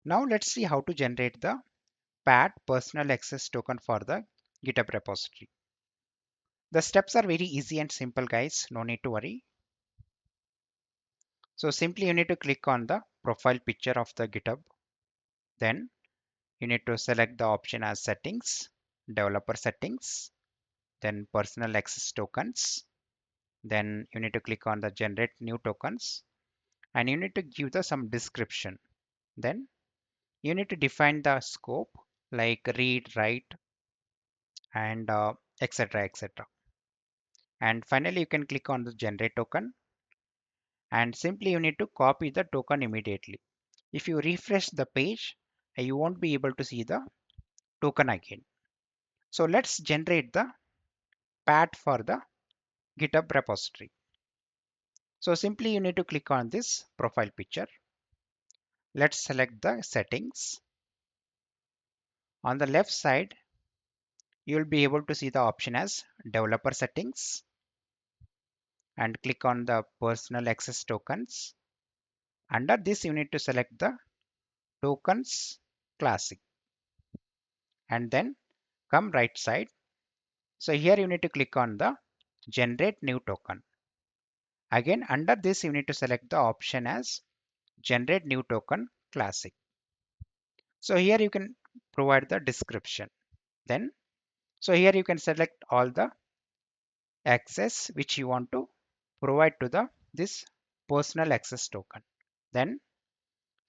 Now let's see how to generate the PAT personal access token for the GitHub repository. The steps are very easy and simple, guys. No need to worry. So simply you need to click on the profile picture of the GitHub. Then you need to select the option as settings, developer settings, then personal access tokens. Then you need to click on the generate new tokens and you need to give the some description. Then you need to define the scope like read, write, and etc. etc. And finally, you can click on the generate token and simply you need to copy the token immediately. If you refresh the page, you won't be able to see the token again. So let's generate the path for the GitHub repository. So simply you need to click on this profile picture. Let's select the settings. On the left side, you will be able to see the option as developer settings and click on the personal access tokens. Under this, you need to select the tokens classic and then come right side. So here you need to click on the generate new token. Again, under this, you need to select the option as generate new token classic. So here you can provide the description. Then, so here you can select all the access which you want to provide to the this personal access token. Then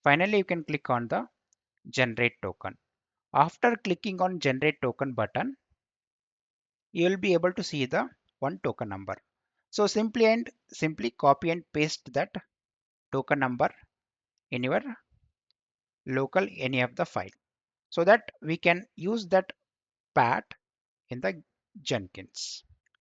finally, you can click on the generate token. After clicking on generate token button, you will be able to see the one token number. So simply copy and paste that token number in your local any of the file so that we can use that path in the Jenkins.